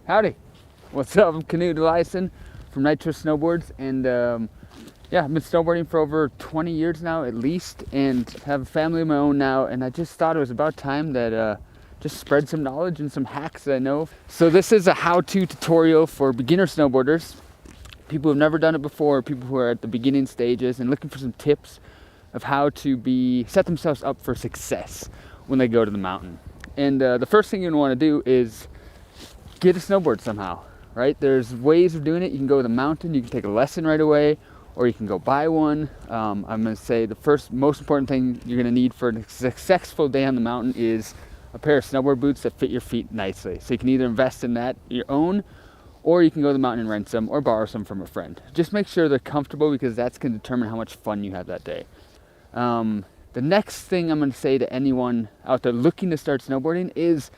Howdy, what's up? I'm Canoe Dyson from NITRO Snowboards, and yeah, I've been snowboarding for over 20 years now at least, and have a family of my own now, and I just thought it was about time that just spread some knowledge and some hacks that I know. So this is a how-to tutorial for beginner snowboarders, people who have never done it before, people who are at the beginning stages and looking for some tips of how to set themselves up for success when they go to the mountain. And the first thing you're gonna wanna do is get a snowboard somehow, right? There's ways of doing it. You can go to the mountain, you can take a lesson right away, or you can go buy one. I'm gonna say the first most important thing you're gonna need for a successful day on the mountain is a pair of snowboard boots that fit your feet nicely. So you can either invest in that your own, or you can go to the mountain and rent some or borrow some from a friend. Just make sure they're comfortable, because that's gonna determine how much fun you have that day. The next thing I'm gonna say to anyone out there looking to start snowboarding is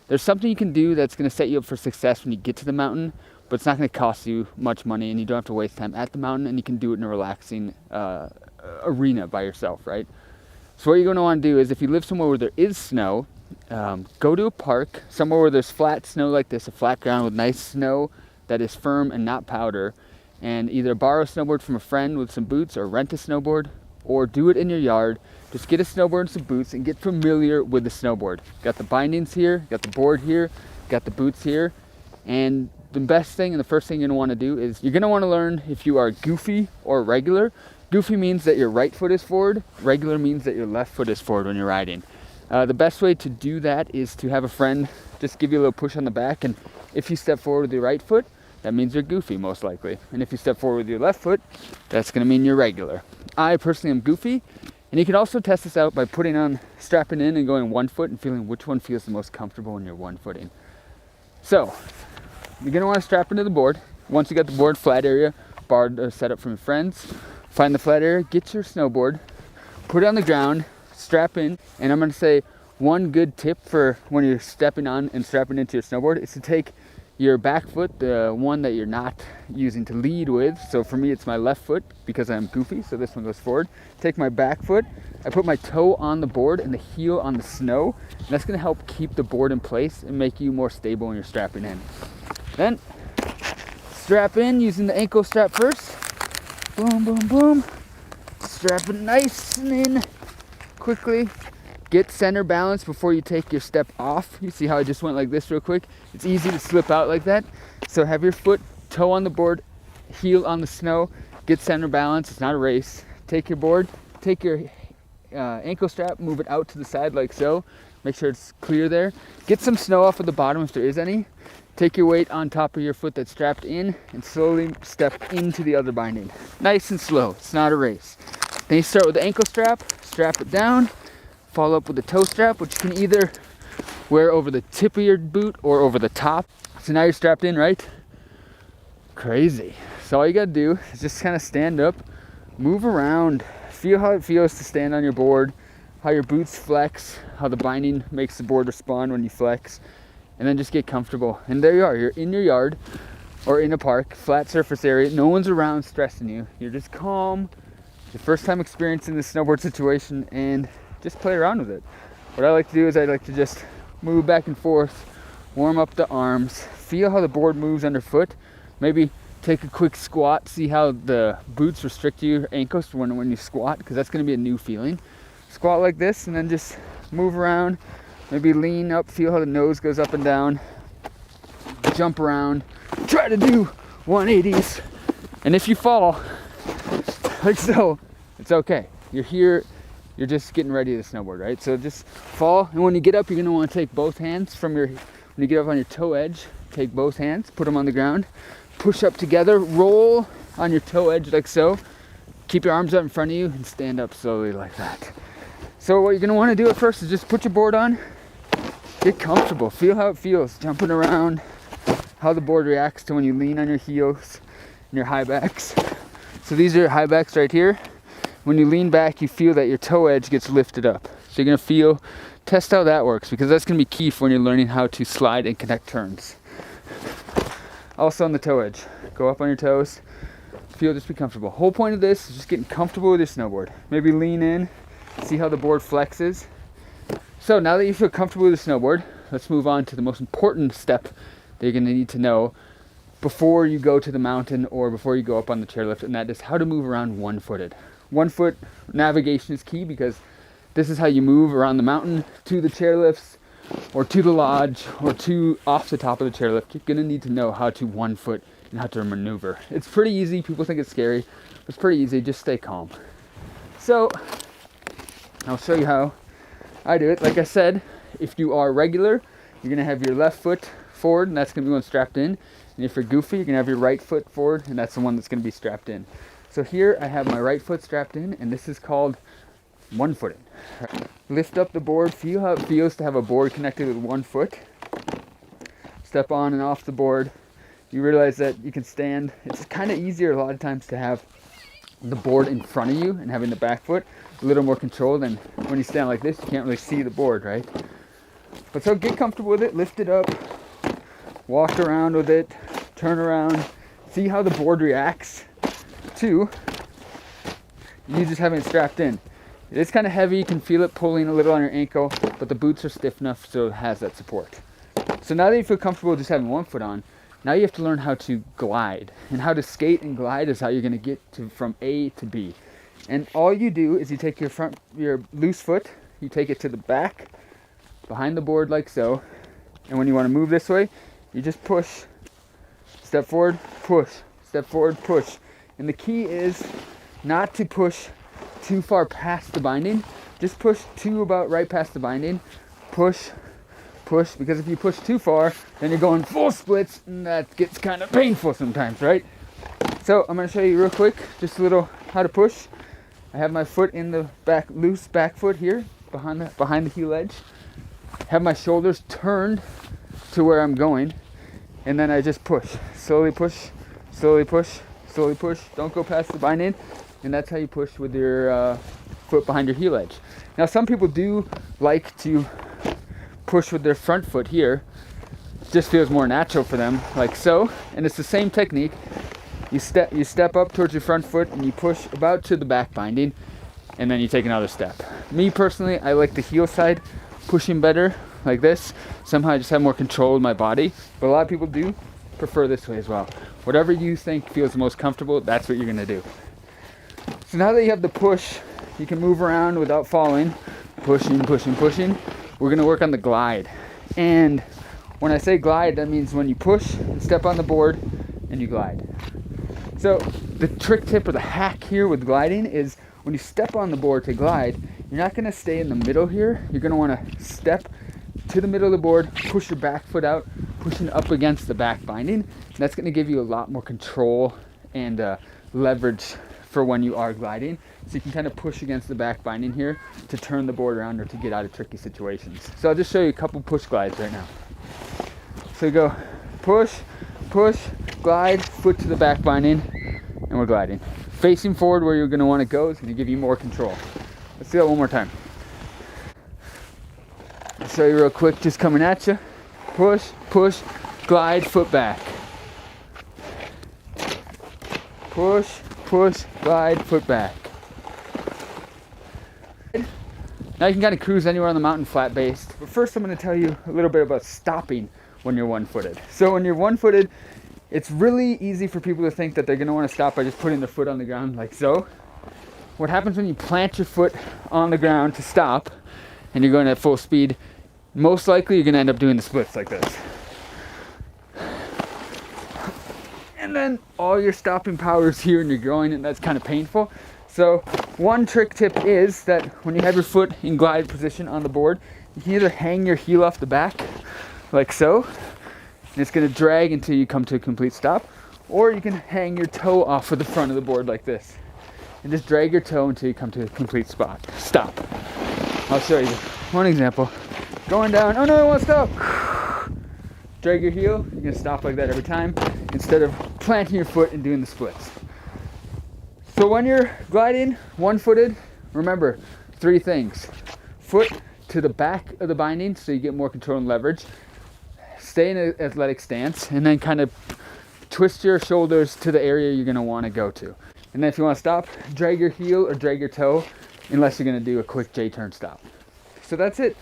there's something you can do that's going to set you up for success when you get to the mountain, but it's not going to cost you much money, and you don't have to waste time at the mountain, and you can do it in a relaxing arena by yourself, right? So what you're going to want to do is, if you live somewhere where there is snow, go to a park, somewhere where there's flat snow like this, a flat ground with nice snow that is firm and not powder, and either borrow a snowboard from a friend with some boots, or rent a snowboard, or do it in your yard. Just get a snowboard and some boots and get familiar with the snowboard. Got the bindings here, got the board here, got the boots here. And the best thing and the first thing you're gonna wanna do is you're gonna wanna learn if you are goofy or regular. Goofy means that your right foot is forward. Regular means that your left foot is forward when you're riding. The best way to do that is to have a friend just give you a little push on the back, and if you step forward with your right foot, that means you're goofy most likely. And if you step forward with your left foot, that's gonna mean you're regular. I personally am goofy. And you can also test this out by strapping in and going one foot and feeling which one feels the most comfortable when you're one footing. So, you're gonna wanna strap into the board. Once you got the board, flat area, bar set up from your friends, find the flat area, get your snowboard, put it on the ground, strap in, and I'm gonna say one good tip for when you're stepping on and strapping into your snowboard is to take your back foot, the one that you're not using to lead with. So for me, it's my left foot because I'm goofy, so this one goes forward. Take my back foot, I put my toe on the board and the heel on the snow, and that's gonna help keep the board in place and make you more stable when you're strapping in. Then, strap in using the ankle strap first. Boom, boom, boom. Strap it nice and in quickly. Get center balance before you take your step off. You see how I just went like this real quick? It's easy to slip out like that. So have your foot, toe on the board, heel on the snow. Get center balance. It's not a race. Take your board, take your ankle strap, move it out to the side like so. Make sure it's clear there. Get some snow off of the bottom if there is any. Take your weight on top of your foot that's strapped in and slowly step into the other binding. Nice and slow. It's not a race. Then you start with the ankle strap it down. Follow up with the toe strap, which you can either wear over the tip of your boot or over the top. So now you're strapped in, right? Crazy. So all you gotta do is just kind of stand up, move around, feel how it feels to stand on your board, how your boots flex, how the binding makes the board respond when you flex, and then just get comfortable. And there you are, you're in your yard or in a park, flat surface area, no one's around stressing you. You're just calm. It's your first time experiencing this snowboard situation, and just play around with it. What I like to do is I like to just move back and forth, warm up the arms, feel how the board moves underfoot, maybe take a quick squat, see how the boots restrict your ankles when you squat, because that's going to be a new feeling. Squat like this, and then just move around, maybe lean up, feel how the nose goes up and down, jump around, try to do 180s, and if you fall, like so, it's okay. You're here. You're just getting ready to snowboard, right? So just fall, and when you get up, you're gonna wanna take both hands when you get up on your toe edge, take both hands, put them on the ground, push up together, roll on your toe edge like so, keep your arms up in front of you, and stand up slowly like that. So what you're gonna wanna do at first is just put your board on, get comfortable, feel how it feels, jumping around, how the board reacts to when you lean on your heels and your high backs. So these are your high backs right here. When you lean back, you feel that your toe edge gets lifted up. So you're gonna test how that works, because that's gonna be key for when you're learning how to slide and connect turns. Also on the toe edge, go up on your toes, just be comfortable. Whole point of this is just getting comfortable with your snowboard. Maybe lean in, see how the board flexes. So now that you feel comfortable with the snowboard, let's move on to the most important step that you're going to need to know before you go to the mountain or before you go up on the chairlift, and that is how to move around one-footed. One-foot navigation is key because this is how you move around the mountain to the chairlifts or to the lodge or to off the top of the chairlift. You're going to need to know how to one-foot and how to maneuver. It's pretty easy. People think it's scary. It's pretty easy. Just stay calm. So I'll show you how I do it. Like I said, if you are regular, you're going to have your left foot forward, and that's going to be one strapped in. And if you're goofy, you're going to have your right foot forward, and that's the one that's going to be strapped in. So here I have my right foot strapped in, and this is called one-footed. Lift up the board. Feel how it feels to have a board connected with one foot. Step on and off the board. You realize that you can stand. It's kind of easier a lot of times to have the board in front of you and having the back foot a little more control than when you stand like this. You can't really see the board, right? But so get comfortable with it. Lift it up. Walk around with it. Turn around. See how the board reacts to you just having it strapped in. It's kind of heavy. You can feel it pulling a little on your ankle, but the boots are stiff enough so it has that support. So now that you feel comfortable just having one foot on, now you have to learn how to glide. And how to skate and glide is how you're going to get to from A to B. And all you do is you take your loose foot, you take it to the back, behind the board like so. And when you want to move this way, you just push. Step forward, push. Step forward, push. And the key is not to push too far past the binding. Just push to about right past the binding. Push, push, because if you push too far, then you're going full splits, and that gets kind of painful sometimes, right? So I'm going to show you real quick, just a little how to push. I have my foot in the back, loose back foot here, behind the heel edge. Have my shoulders turned to where I'm going, and then I just push. Slowly push, slowly push, slowly push. Don't go past the binding, and that's how you push with your foot behind your heel edge. Now some people do like to push with their front foot here. It just feels more natural for them, like so. And it's the same technique. You step up towards your front foot and you push about to the back binding, and then you take another step. Me personally, I like the heel side pushing better, like this. Somehow I just have more control of my body, but a lot of people do prefer this way as well. Whatever you think feels the most comfortable, that's what you're gonna do. So now that you have the push, you can move around without falling. Pushing, pushing, pushing. We're gonna work on the glide. And when I say glide, that means when you push, you step on the board and you glide. So the trick tip or the hack here with gliding is when you step on the board to glide, you're not gonna stay in the middle here. You're gonna wanna step to the middle of the board, push your back foot out, pushing up against the back binding. And that's gonna give you a lot more control and leverage for when you are gliding. So you can kind of push against the back binding here to turn the board around or to get out of tricky situations. So I'll just show you a couple push glides right now. So you go push, push, glide, foot to the back binding, and we're gliding. Facing forward where you're gonna wanna go is gonna give you more control. Let's do that one more time. I'll show you real quick, just coming at you. Push, push, glide, foot back. Push, push, glide, foot back. Now you can kind of cruise anywhere on the mountain flat based. But first I'm going to tell you a little bit about stopping when you're one-footed. So when you're one-footed, it's really easy for people to think that they're going to want to stop by just putting their foot on the ground like so. What happens when you plant your foot on the ground to stop and you're going at full speed, most likely you're going to end up doing the splits like this. And then all your stopping power is here in your groin, and that's kind of painful. So one trick tip is that when you have your foot in glide position on the board, you can either hang your heel off the back like so, and it's going to drag until you come to a complete stop, or you can hang your toe off of the front of the board like this and just drag your toe until you come to a complete stop. I'll show you one example. Going down, oh no, I want to stop. Drag your heel, you're going to stop like that every time instead of planting your foot and doing the splits. So when you're gliding one-footed, remember 3 things. Foot to the back of the binding so you get more control and leverage. Stay in an athletic stance, and then kind of twist your shoulders to the area you're going to want to go to. And then if you want to stop, drag your heel or drag your toe unless you're going to do a quick J-turn stop. So that's it.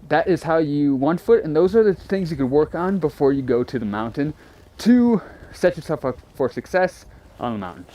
that is how you 1 foot, and those are the things you could work on before you go to the mountain to set yourself up for success on the mountain.